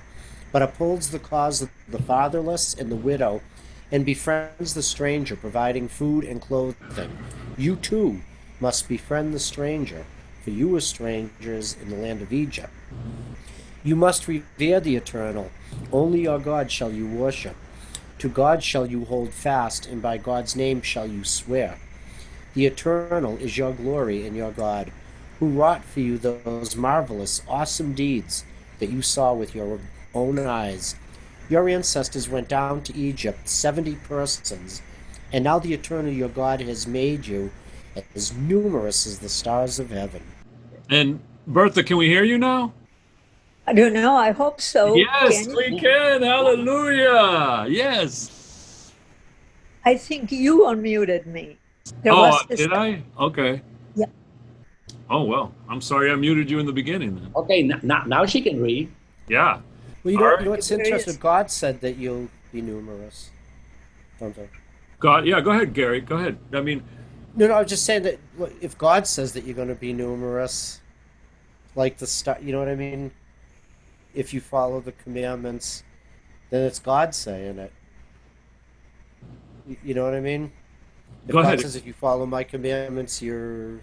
but upholds the cause of the fatherless and the widow, and befriends the stranger, providing food and clothing. You too must befriend the stranger, for you were strangers in the land of Egypt. You must revere the eternal. Only your God shall you worship. To God shall you hold fast, and by God's name shall you swear. The eternal is your glory and your God, who wrought for you those marvelous, awesome deeds that you saw with your own eyes. Your ancestors went down to Egypt, 70 persons, and now the eternal your God has made you as numerous as the stars of heaven. And Bertha, can we hear you now? I don't know. I hope so. Yes, we can. Hallelujah. Yes. I think you unmuted me. There was this. Did I? Okay. Yeah. Oh, well, I'm sorry I muted you in the beginning then. Okay, now she can read. Yeah. Well, you know what's interesting? God said that you'll be numerous. God, yeah, go ahead, Gary. Go ahead. I mean, no, I was just saying that if God says that you're going to be numerous, like the star, you know what I mean? If you follow the commandments, then it's God saying it. You know what I mean? If Go God ahead. says if you follow my commandments, you're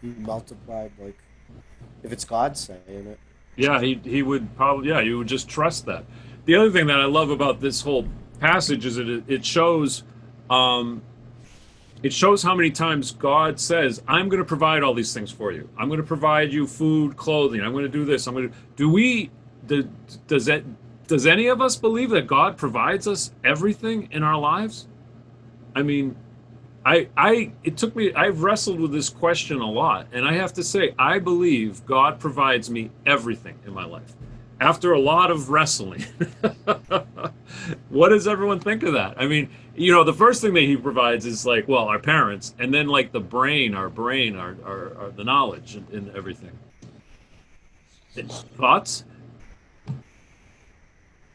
multiplied. Like, if it's God saying it. Yeah, he would probably, yeah, you would just trust that. The other thing that I love about this whole passage is that it shows how many times God says, I'm going to provide all these things for you. I'm going to provide you food, clothing. I'm going to do this. Does any of us believe that God provides us everything in our lives? I mean, I've wrestled with this question a lot, and I have to say, I believe God provides me everything in my life. After a lot of wrestling. What does everyone think of that? I mean, the first thing that he provides is like, well, our parents, and then like our brain, the knowledge and everything. Thoughts?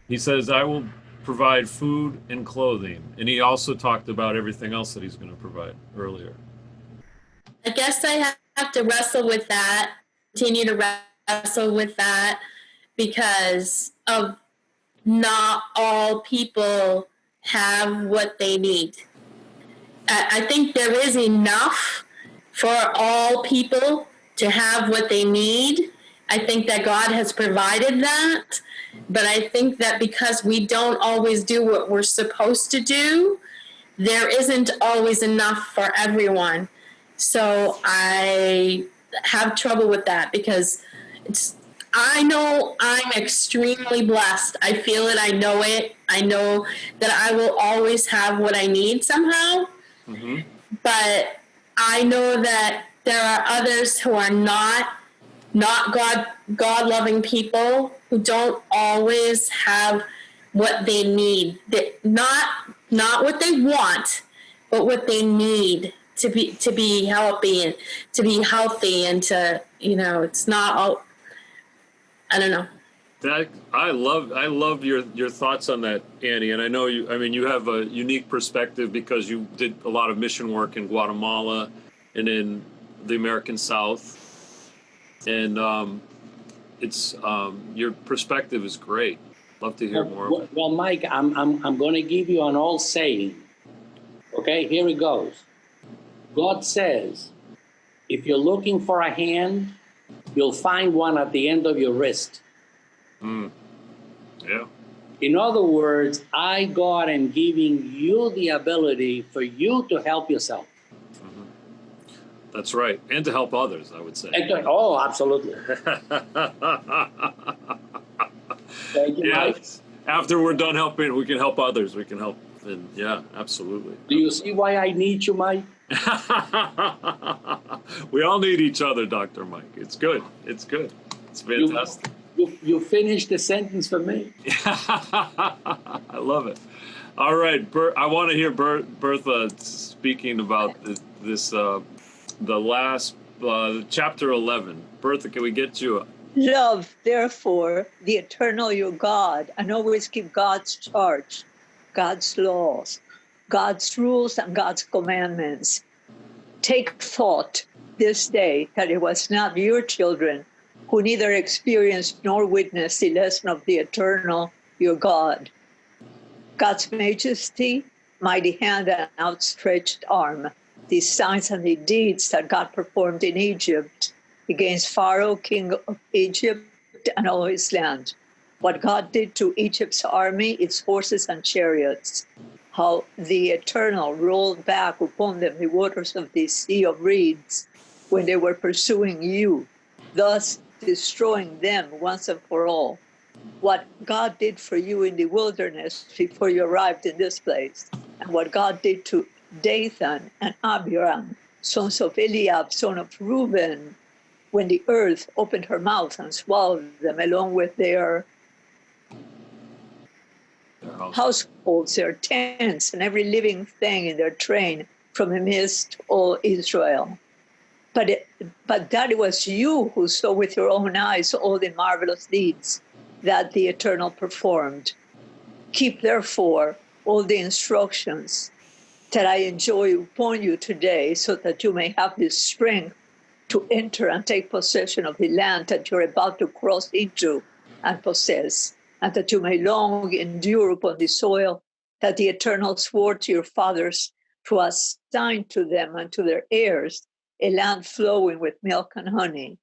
He says, I will provide food and clothing. And he also talked about everything else that he's going to provide earlier. I guess I have to wrestle with that, continue to wrestle with that, because of not all people have what they need. I think there is enough for all people to have what they need. I think that God has provided that, but I think that because we don't always do what we're supposed to do, there isn't always enough for everyone. So I have trouble with that because I know I'm extremely blessed. I feel it. I know it. I know that I will always have what I need somehow. Mm-hmm. But I know that there are others who are not God-loving people who don't always have what they need. Not what they want, but what they need to be healthy and to be healthy and to, it's not all. I don't know. I love your thoughts on that, Annie. And I know you have a unique perspective because you did a lot of mission work in Guatemala and in the American South. And it's your perspective is great. Love to hear more. Well, Mike, I'm going to give you an old saying. Okay, here it goes. God says, if you're looking for a hand, you'll find one at the end of your wrist. Yeah. In other words, I, God, am giving you the ability for you to help yourself. That's right. And to help others, I would say. Oh, absolutely. Thank you, Mike. Yes. After we're done helping, we can help others. We can help. And yeah, absolutely. Do you see why I need you, Mike? We all need each other, Dr. Mike. It's good. It's good. It's fantastic. You finished the sentence for me. I love it. All right, I want to hear Bertha speaking about this, the last chapter 11. Bertha, can we get you? Love, therefore, the eternal your God, and always keep God's charge, God's laws, God's rules, and God's commandments. Take thought this day that it was not your children who neither experienced nor witnessed the lesson of the eternal your God. God's majesty, mighty hand, and outstretched arm, these signs and the deeds that God performed in Egypt against Pharaoh, king of Egypt, and all his land. What God did to Egypt's army, its horses and chariots. How the Eternal rolled back upon them the waters of the sea of reeds when they were pursuing you, thus destroying them once and for all. What God did for you in the wilderness before you arrived in this place, and what God did to Dathan and Abiram, sons of Eliab, son of Reuben, when the earth opened her mouth and swallowed them along with their households, their tents, and every living thing in their train from amidst all Israel. But that it was you who saw with your own eyes all the marvelous deeds that the Eternal performed. Keep, therefore, all the instructions that I enjoin upon you today, so that you may have the strength to enter and take possession of the land that you're about to cross into and possess, and that you may long endure upon the soil that the Eternal swore to your fathers to assign to them and to their heirs, a land flowing with milk and honey.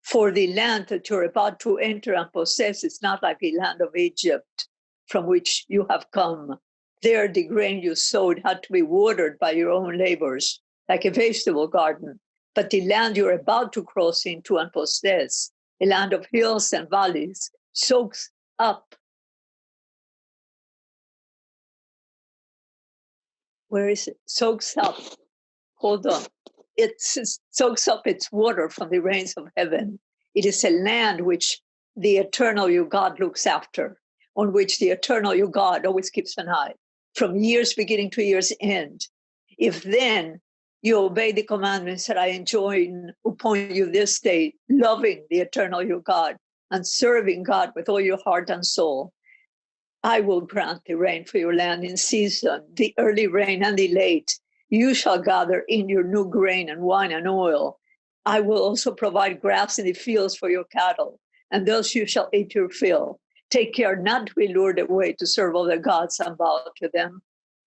For the land that you're about to enter and possess is not like the land of Egypt, from which you have come. There the grain you sowed had to be watered by your own labors, like a vegetable garden. But the land you're about to cross into and possess, a land of hills and valleys, soaks up. Where is it? Soaks up. Hold on. It soaks up its water from the rains of heaven. It is a land which the Eternal your God looks after, on which the Eternal your God always keeps an eye, from year's beginning to year's end. If then you obey the commandments that I enjoin upon you this day, loving the Eternal your God and serving God with all your heart and soul, I will grant the rain for your land in season, the early rain and the late. You shall gather in your new grain and wine and oil. I will also provide grass in the fields for your cattle, and thus you shall eat your fill. Take care not to be lured away to serve other gods and bow to them,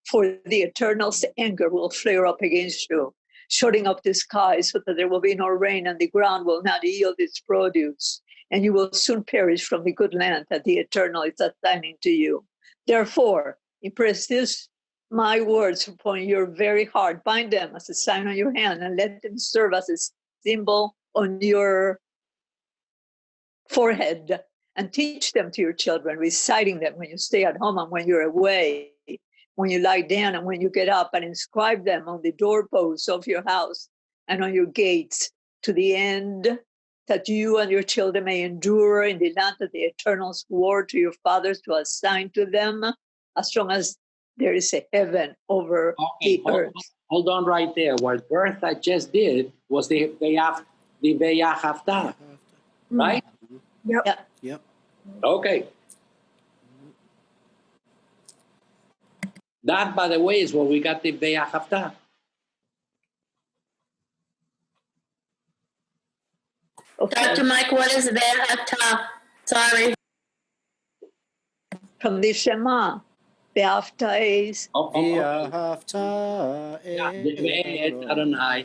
for the Eternal's anger will flare up against you, shutting up the sky so that there will be no rain and the ground will not yield its produce. And you will soon perish from the good land that the Eternal is assigning to you. Therefore, impress this my words upon your very heart, bind them as a sign on your hand, and let them serve as a symbol on your forehead, and teach them to your children, reciting them when you stay at home and when you're away, when you lie down and when you get up, and inscribe them on the doorposts of your house and on your gates, to the end that you and your children may endure in the land that the Eternal swore to your fathers to assign to them, as long as there is a heaven over the earth. Hold on right there. What Bertha just did was the Veyachafta, right? Yep. Yep. Okay. That, by the way, is where we got the Veyachafta. Dr. Mike, what is Ve'ata? Sorry. From the Shema, Be'afta is Adonai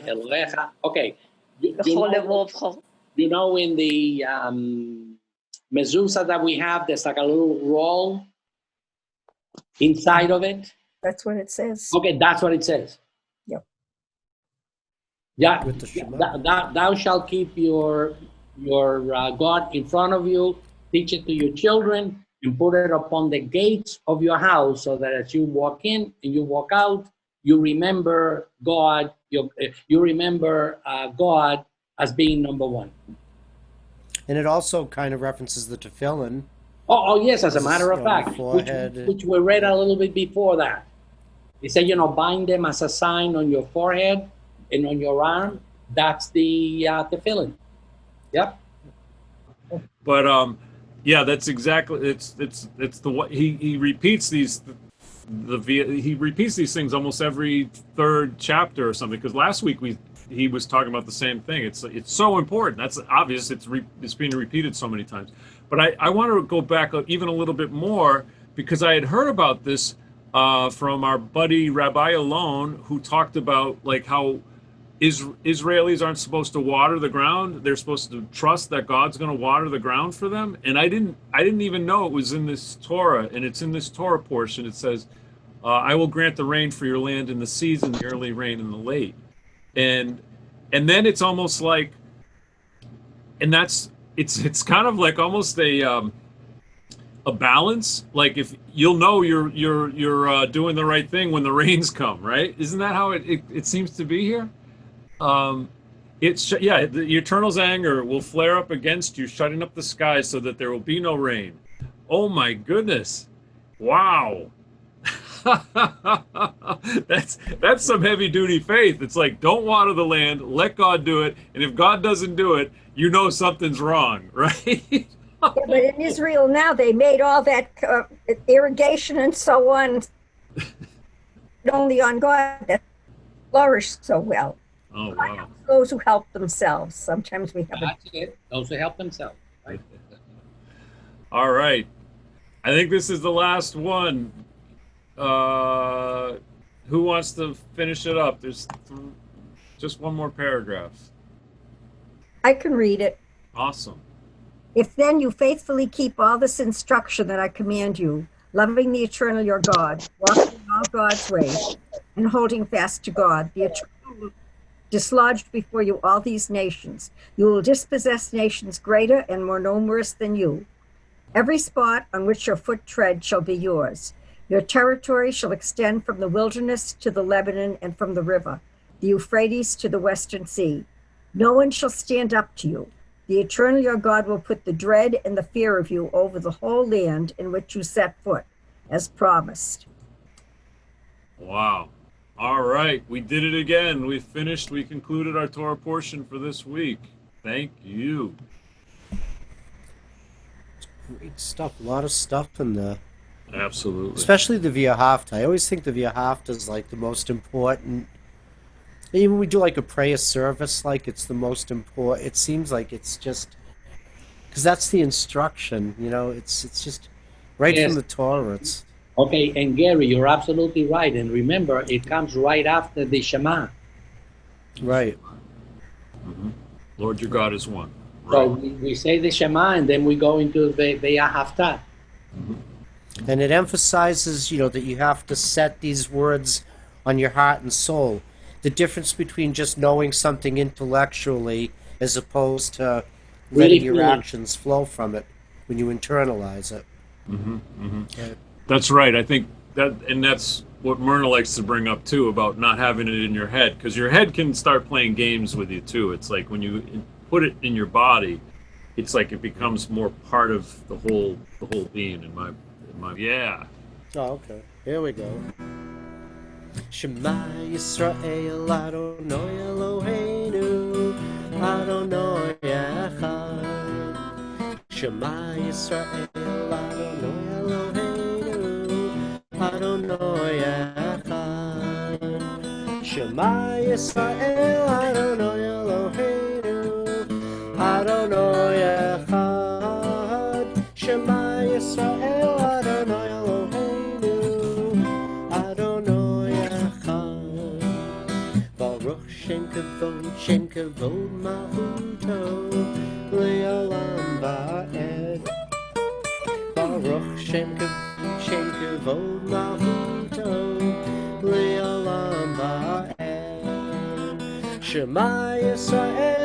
Elohecha. Okay. B'chol levavcha. You know, in the mezuzah that we have, there's like a little roll inside of it. That's what it says. Okay, that's what it says. Yep. Yeah, With the Shema. thou shalt keep your God in front of you, teach it to your children, and put it upon the gates of your house, so that as you walk in and you walk out, you remember God. You remember God as being number one. And it also kind of references the tefillin. Oh yes, as a matter of On the fact, forehead. which we read a little bit before that. He said, bind them as a sign on your forehead and on your arm. That's the tefillin. Yep. But yeah, that's exactly it's the what he repeats these he repeats these things almost every third chapter or something, because last week he was talking about the same thing. It's so important. That's obvious. It's being repeated so many times. But I want to go back even a little bit more, because I had heard about this from our buddy Rabbi Alon, who talked about like how Israelis aren't supposed to water the ground. They're supposed to trust that God's going to water the ground for them. And I didn't even know it was in this Torah, and it's in this Torah portion. It says, "I will grant the rain for your land in the season, the early rain in the late." And then it's almost like, and that's it's kind of like almost a balance. Like if you'll know you're doing the right thing when the rains come, right? Isn't that how it seems to be here? The Eternal's anger will flare up against you, shutting up the skies so that there will be no rain. Oh my goodness! Wow. That's some heavy duty faith. It's like, don't water the land, let God do it, and if God doesn't do it, you know something's wrong, right? Yeah, but in Israel now, they made all that irrigation and so on only on God that flourished so well. Oh wow! Those who help themselves. Sometimes we have That's it. Those who help themselves. Right? All right, I think this is the last one. Who wants to finish it up? There's just one more paragraph. I can read it. Awesome. If then you faithfully keep all this instruction that I command you, loving the eternal your God, walking in all God's ways, and holding fast to God, the eternal will dislodge before you all these nations. You will dispossess nations greater and more numerous than you. Every spot on which your foot tread shall be yours. Your territory shall extend from the wilderness to the Lebanon and from the river, the Euphrates to the western sea. No one shall stand up to you. The eternal your God will put the dread and the fear of you over the whole land in which you set foot, as promised. Wow. All right. We did it again. We finished. We concluded our Torah portion for this week. Thank you. Great stuff. A lot of stuff in there. Absolutely. Especially the V'ahavta. I always think the V'ahavta is like the most important. Even we do like a prayer service, like it's the most important. It seems like it's just because that's the instruction, It's just right from the Torah. It's okay. And Gary, you're absolutely right. And remember, it comes right after the Shema. right. Mm-hmm. Lord your God is one. Right. So we say the Shema, and then we go into the V'ahavta. Mm-hmm. And it emphasizes, that you have to set these words on your heart and soul. The difference between just knowing something intellectually as opposed to letting your actions flow from it when you internalize it. Mm-hmm, mm-hmm. That's right. I think that's what Myrna likes to bring up too, about not having it in your head, because your head can start playing games with you too. It's like when you put it in your body, it's like it becomes more part of the whole being. Yeah. Oh, okay. Here we go. Shema Yisrael, Adonai Eloheinu, Adonai Echad. Shema Yisrael, Adonai Eloheinu, Adonai Echad. Shema Yisrael, Adonai Eloheinu, Adonai Echad. Shema Yisrael, Adonai kavod, shem kavod malchuto, le'olam va'ed. Baruch shem kavod malchuto, le'olam va'ed. Shema Yisrael.